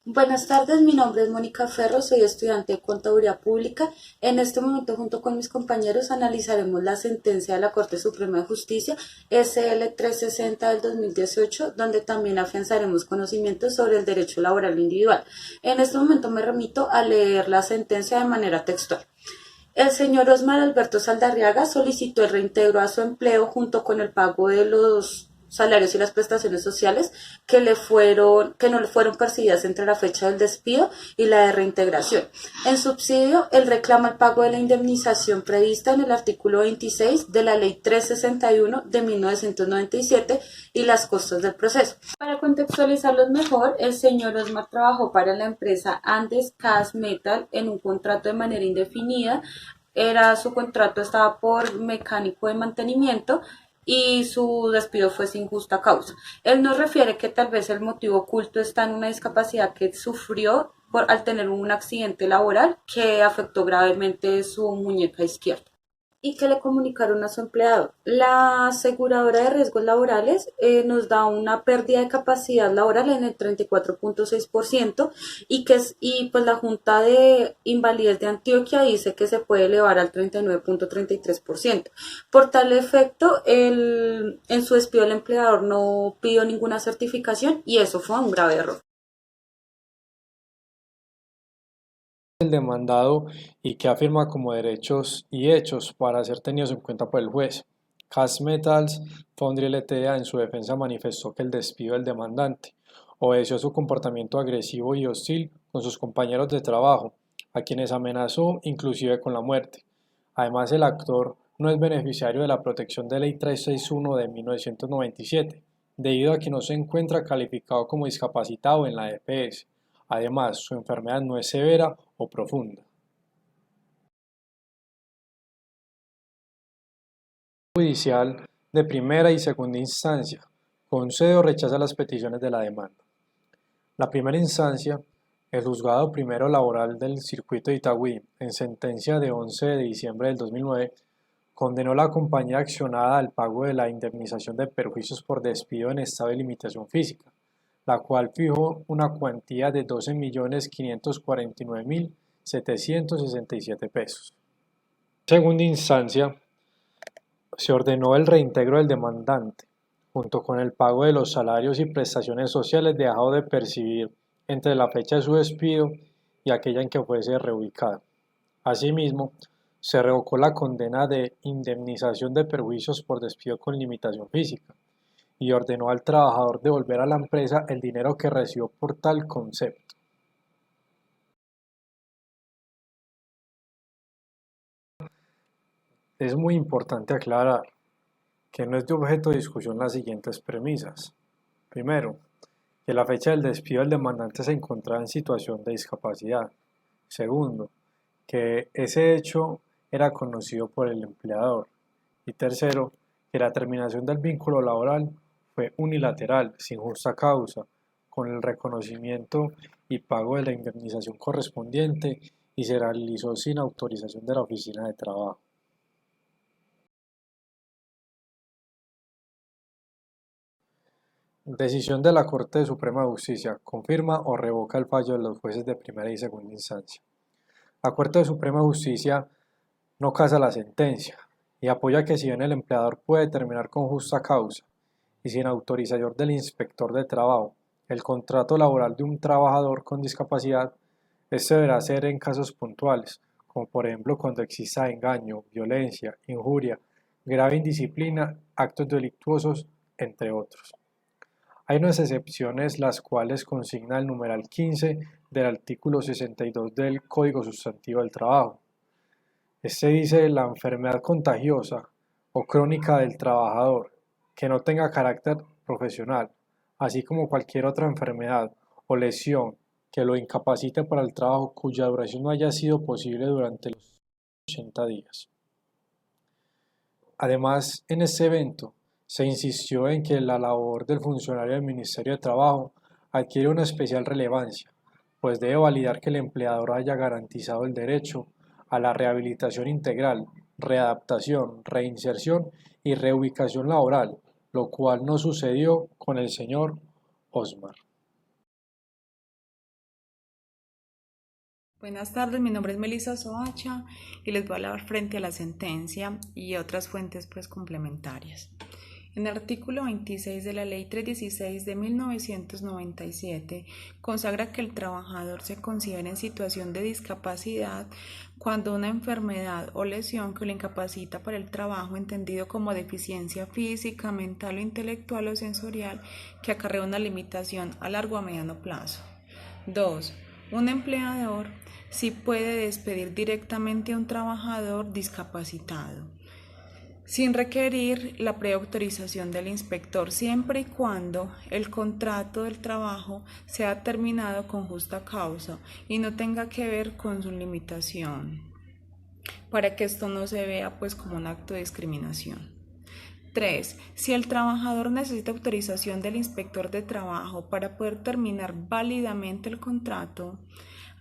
Buenas tardes, mi nombre es Mónica Ferro, soy estudiante de Contaduría Pública. En este momento, junto con mis compañeros, analizaremos la sentencia de la Corte Suprema de Justicia SL 360 del 2018, donde también afianzaremos conocimientos sobre el derecho laboral individual. En este momento me remito a leer la sentencia de manera textual. El señor Osmar Alberto Saldarriaga solicitó el reintegro a su empleo junto con el pago de los salarios y las prestaciones sociales que no le fueron percibidas entre la fecha del despido y la de reintegración. En subsidio, él reclama el pago de la indemnización prevista en el artículo 26 de la Ley 361 de 1997 y las costas del proceso. Para contextualizarlos mejor, el señor Osmar trabajó para la empresa Andes Gas Metal en un contrato de manera indefinida. Su contrato estaba por mecánico de mantenimiento y su despido fue sin justa causa. Él nos refiere que tal vez el motivo oculto está en una discapacidad que sufrió al tener un accidente laboral que afectó gravemente su muñeca izquierda y que le comunicaron a su empleador. La aseguradora de riesgos laborales nos da una pérdida de capacidad laboral en el 34.6% y pues la Junta de Invalidez de Antioquia dice que se puede elevar al 39.33%. Por tal efecto, en su despido el empleador no pidió ninguna certificación y eso fue un grave error. El demandado y que afirma como derechos y hechos para ser tenidos en cuenta por el juez. Cas Metals Foundry Ltda. En su defensa manifestó que el despido del demandante obedeció a su comportamiento agresivo y hostil con sus compañeros de trabajo, a quienes amenazó inclusive con la muerte. Además, el actor no es beneficiario de la protección de Ley 361 de 1997, debido a que no se encuentra calificado como discapacitado en la EPS. Además, su enfermedad no es severa o profunda. Judicial de primera y segunda instancia concede o rechaza las peticiones de la demanda. La primera instancia, el Juzgado Primero Laboral del Circuito de Itagüí, en sentencia de 11 de diciembre del 2009, condenó a la compañía accionada al pago de la indemnización de perjuicios por despido en estado de limitación física, la cual fijó una cuantía de 12.549.767 pesos. En segunda instancia, se ordenó el reintegro del demandante, junto con el pago de los salarios y prestaciones sociales dejado de percibir entre la fecha de su despido y aquella en que fuese reubicado. Asimismo, se revocó la condena de indemnización de perjuicios por despido con limitación física y ordenó al trabajador devolver a la empresa el dinero que recibió por tal concepto. Es muy importante aclarar que no es de objeto de discusión las siguientes premisas. Primero, que la fecha del despido del demandante se encontraba en situación de discapacidad. Segundo, que ese hecho era conocido por el empleador. Y tercero, que la terminación del vínculo laboral fue unilateral, sin justa causa, con el reconocimiento y pago de la indemnización correspondiente y se realizó sin autorización de la oficina de trabajo. Decisión de la Corte Suprema de Justicia. Confirma o revoca el fallo de los jueces de primera y segunda instancia. La Corte Suprema de Justicia no casa la sentencia y apoya que si bien el empleador puede terminar con justa causa y sin autorización del inspector de trabajo el contrato laboral de un trabajador con discapacidad, este deberá ser en casos puntuales, como por ejemplo cuando exista engaño, violencia, injuria, grave indisciplina, actos delictuosos, entre otros. Hay unas excepciones las cuales consigna el numeral 15 del artículo 62 del Código Sustantivo del Trabajo. Este dice la enfermedad contagiosa o crónica del trabajador que no tenga carácter profesional, así como cualquier otra enfermedad o lesión que lo incapacite para el trabajo cuya duración no haya sido posible durante los 80 días. Además, en este evento se insistió en que la labor del funcionario del Ministerio de Trabajo adquiere una especial relevancia, pues debe validar que el empleador haya garantizado el derecho a la rehabilitación integral, readaptación, reinserción y reubicación laboral, lo cual no sucedió con el señor Osmar. Buenas tardes, mi nombre es Melissa Soacha y les voy a hablar frente a la sentencia y otras fuentes complementarias. En el artículo 26 de la Ley 316 de 1997 consagra que el trabajador se considera en situación de discapacidad cuando una enfermedad o lesión que lo incapacita para el trabajo, entendido como deficiencia física, mental o intelectual o sensorial, que acarrea una limitación a largo o a mediano plazo. 2. Un empleador sí puede despedir directamente a un trabajador discapacitado, sin requerir la preautorización del inspector, siempre y cuando el contrato del trabajo sea terminado con justa causa y no tenga que ver con su limitación, para que esto no se vea como un acto de discriminación. 3. Si el trabajador necesita autorización del inspector de trabajo para poder terminar válidamente el contrato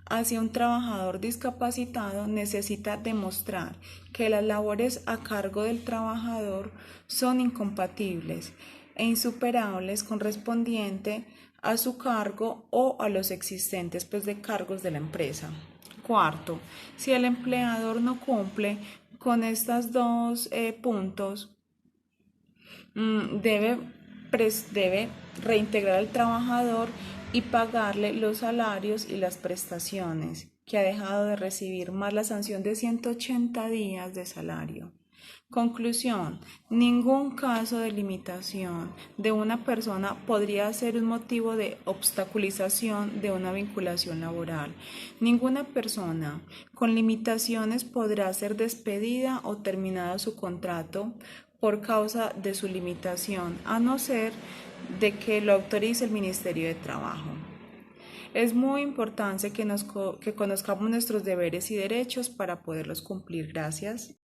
hacia un trabajador discapacitado, necesita demostrar que las labores a cargo del trabajador son incompatibles e insuperables correspondiente a su cargo o a los existentes de cargos de la empresa. 4. Si el empleador no cumple con estos dos puntos, debe reintegrar al trabajador y pagarle los salarios y las prestaciones que ha dejado de recibir, más la sanción de 180 días de salario. Conclusión: ningún caso de limitación de una persona podría ser un motivo de obstaculización de una vinculación laboral. Ninguna persona con limitaciones podrá ser despedida o terminado su contrato por causa de su limitación, a no ser de que lo autorice el Ministerio de Trabajo. Es muy importante que conozcamos nuestros deberes y derechos para poderlos cumplir. Gracias.